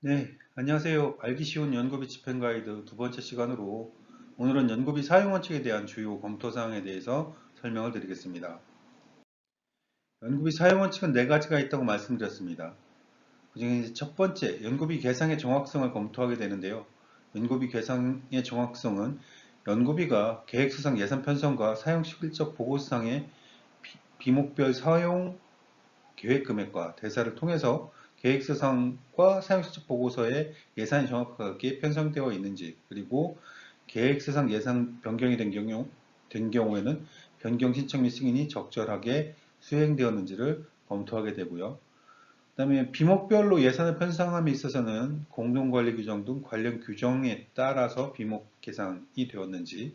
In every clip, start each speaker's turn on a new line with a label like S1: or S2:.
S1: 네, 안녕하세요. 알기 쉬운 연구비 집행 가이드 두 번째 시간으로 오늘은 연구비 사용 원칙에 대한 주요 검토 사항에 대해서 설명을 드리겠습니다. 연구비 사용 원칙은 네 가지가 있다고 말씀드렸습니다. 그중에 이제 첫 번째, 연구비 계상의 정확성을 검토하게 되는데요. 연구비 계상의 정확성은 연구비가 계획수상 예산 편성과 사용 실적 보고서상의 비목별 사용 계획 금액과 대사를 통해서 계획서상과 사용실적 보고서에 예산이 정확하게 편성되어 있는지, 그리고 계획서상 예산 변경이 된 경우에는 변경 신청 및 승인이 적절하게 수행되었는지를 검토하게 되고요. 그다음에 비목별로 예산을 편성함에 있어서는 공동관리 규정 등 관련 규정에 따라서 비목 계산이 되었는지,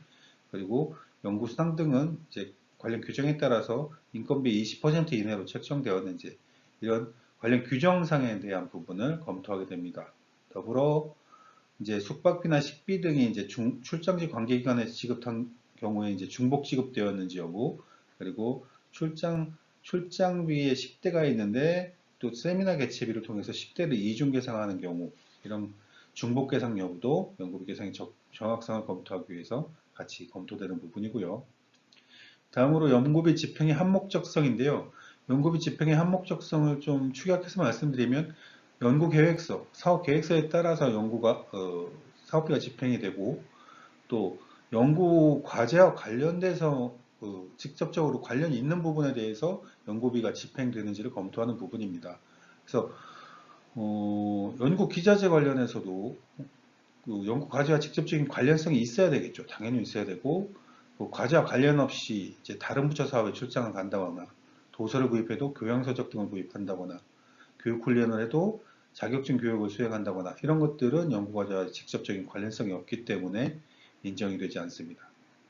S1: 그리고 연구수당 등은 이제 관련 규정에 따라서 인건비 20% 이내로 책정되었는지, 이런 관련 규정상에 대한 부분을 검토하게 됩니다. 더불어 이제 숙박비나 식비 등이 이제 출장지 관계기관에서 지급한 경우에 이제 중복 지급되었는지 여부, 그리고 출장비에 식대가 있는데 또 세미나 개최비를 통해서 식대를 이중 계상하는 경우, 이런 중복 계상 여부도 연구비 계상의 정확성을 검토하기 위해서 같이 검토되는 부분이고요. 다음으로 연구비 집행의 한목적성인데요. 연구비 집행의 한목적성을 좀 축약해서 말씀드리면 연구계획서, 사업계획서에 따라서 사업비가 집행이 되고, 또 연구 과제와 관련돼서 직접적으로 관련이 있는 부분에 대해서 연구비가 집행되는지를 검토하는 부분입니다. 그래서 연구 기자재 관련해서도 그 연구 과제와 직접적인 관련성이 있어야 되겠죠. 당연히 있어야 되고, 그 과제와 관련 없이 이제 다른 부처 사업에 출장을 간다거나, 도서를 구입해도 교양서적 등을 구입한다거나, 교육 훈련을 해도 자격증 교육을 수행한다거나, 이런 것들은 연구 과제와 직접적인 관련성이 없기 때문에 인정이 되지 않습니다.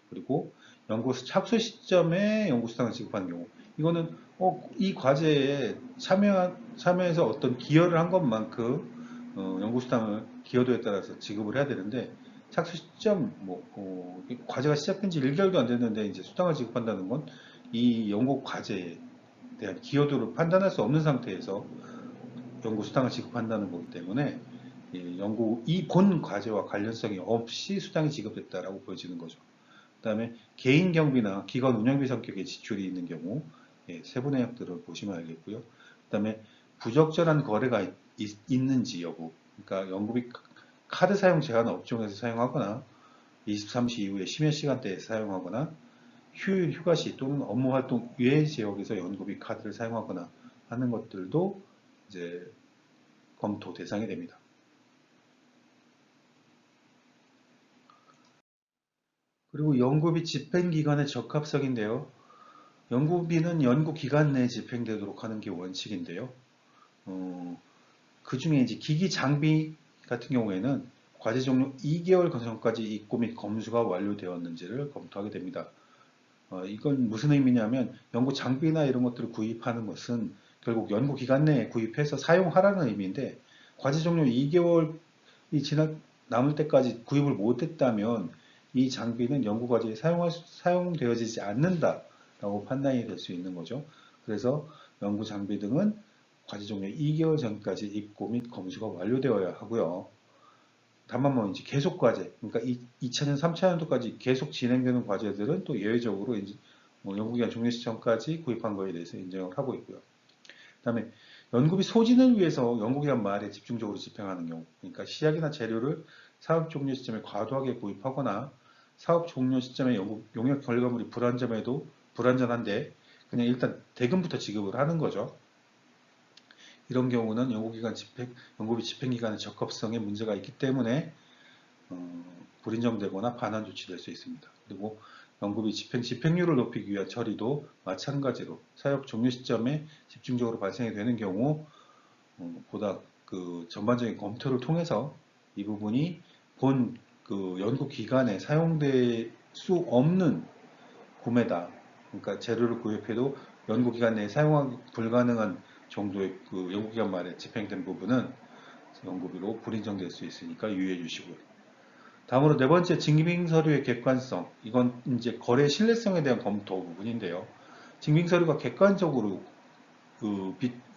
S1: 그리고 연구 착수 시점에 연구수당을 지급하는 경우, 이거는 이 과제에 참여해서 어떤 기여를 한 것만큼 연구수당을 기여도에 따라서 지급을 해야 되는데, 착수 시점 과제가 시작된 지 1개월도 안 됐는데 이제 수당을 지급한다는 건 이 연구 과제에 대한 기여도를 판단할 수 없는 상태에서 연구 수당을 지급한다는 거기 때문에 이 본 과제와 관련성이 없이 수당이 지급됐다라고 보여지는 거죠. 그다음에 개인 경비나 기관 운영비 성격의 지출이 있는 경우, 세부 내역들을 보시면 알겠고요. 그다음에 부적절한 거래가 있는지 여부, 그러니까 연구비 카드 사용 제한 업종에서 사용하거나 23시 이후에 심야 시간대에 사용하거나 휴일, 휴가시 또는 업무 활동 외 지역에서 연구비 카드를 사용하거나 하는 것들도 이제 검토 대상이 됩니다. 그리고 연구비 집행기간의 적합성인데요. 연구비는 연구기간 내에 집행되도록 하는 게 원칙인데요. 어, 그 중에 이제 기기 장비 같은 경우에는 과제 종료 2개월 전까지 입고 및 검수가 완료되었는지를 검토하게 됩니다. 이건 무슨 의미냐면 연구 장비나 이런 것들을 구입하는 것은 결국 연구 기간 내에 구입해서 사용하라는 의미인데, 과제 종료 2개월이 남을 때까지 구입을 못했다면 이 장비는 연구 과제에 사용되어지지 않는다라고 판단이 될 수 있는 거죠. 그래서 연구 장비 등은 과제 종료 2개월 전까지 입고 및 검수가 완료되어야 하고요. 다만 뭐 이제 계속 과제, 그러니까 2차년, 3차년도까지 계속 진행되는 과제들은 또 예외적으로 이제 뭐 연구기간 종료 시점까지 구입한 거에 대해서 인정을 하고 있고요. 그다음에 연구비 소진을 위해서 연구기간 말에 집중적으로 집행하는 경우, 그러니까 시약이나 재료를 사업 종료 시점에 과도하게 구입하거나 사업 종료 시점에 용역 결과물이 불완전한데 그냥 일단 대금부터 지급을 하는 거죠. 이런 경우는 연구비 집행기간의 적합성에 문제가 있기 때문에 불인정되거나 반환 조치될 수 있습니다. 그리고 연구비 집행률을 높이기 위한 처리도 마찬가지로 사업 종료 시점에 집중적으로 발생이 되는 경우 보다 그 전반적인 검토를 통해서 이 부분이 본 그 연구 기간에 사용될 수 없는 구매다. 그러니까 재료를 구입해도 연구 기간 내에 사용하기 불가능한 정도의 그 연구 기간 말에 집행된 부분은 연구비로 불인정될 수 있으니까 유의해 주시고요. 다음으로 네 번째, 증빙 서류의 객관성. 이건 이제 거래 신뢰성에 대한 검토 부분인데요. 증빙 서류가 객관적으로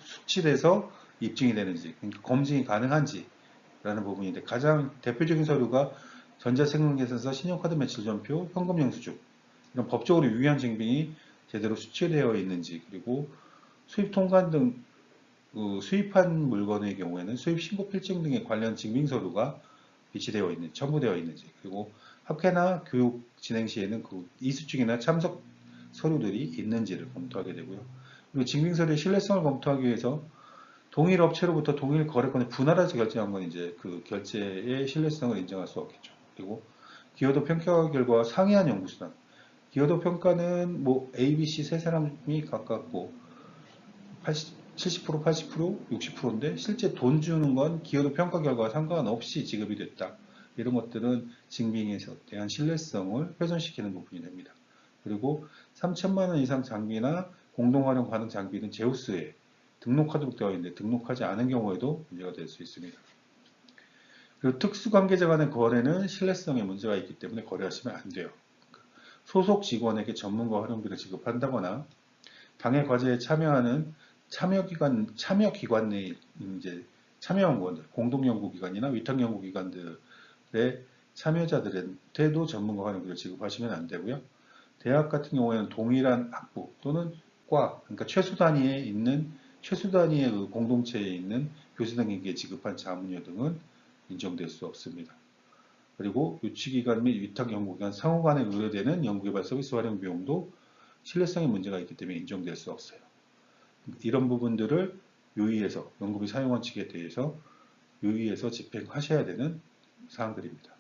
S1: 수치돼서 입증이 되는지, 그러니까 검증이 가능한지, 라는 부분인데 가장 대표적인 서류가 전자세금계산서, 신용카드 매출전표, 현금영수증 이런 법적으로 유효한 증빙이 제대로 수취되어 있는지, 그리고 수입 통관 등 수입한 물건의 경우에는 수입 신고 필증 등의 관련 증빙 서류가 비치되어 있는, 첨부되어 있는지, 그리고 학회나 교육 진행 시에는 그 이수증이나 참석 서류들이 있는지를 검토하게 되고요. 그리고 증빙 서류의 신뢰성을 검토하기 위해서 동일 업체로부터 동일 거래권을 분할해서 결제한 건 이제 그 결제의 신뢰성을 인정할 수 없겠죠. 그리고 기여도 평가 결과 상이한 연구수단. 기여도 평가는 뭐 A, B, C 세 사람이 각각 뭐 70%, 80%, 60%인데 실제 돈 주는 건 기여도 평가 결과와 상관없이 지급이 됐다. 이런 것들은 증빙에 대한 신뢰성을 훼손시키는 부분이 됩니다. 그리고 3천만 원 이상 장비나 공동활용 가능 장비는 제우스에 등록하도록 되어 있는데 등록하지 않은 경우에도 문제가 될 수 있습니다. 그리고 특수관계자 간의 거래는 신뢰성에 문제가 있기 때문에 거래하시면 안 돼요. 소속 직원에게 전문가 활용비를 지급한다거나 당해 과제에 참여하는 참여기관 내 이제 참여연구원들, 공동연구기관이나 위탁연구기관들의 참여자들한테도 전문가 활용비를 지급하시면 안 되고요. 대학 같은 경우에는 동일한 학부 또는 과, 그러니까 최소 단위의 그 공동체에 있는 교수 등에게 지급한 자문료 등은 인정될 수 없습니다. 그리고 유치기관 및 위탁연구기관 상호 간에 의뢰되는 연구개발 서비스 활용 비용도 신뢰성에 문제가 있기 때문에 인정될 수 없어요. 이런 부분들을 유의해서 연구비 사용 원칙에 대해서 유의해서 집행하셔야 되는 사항들입니다.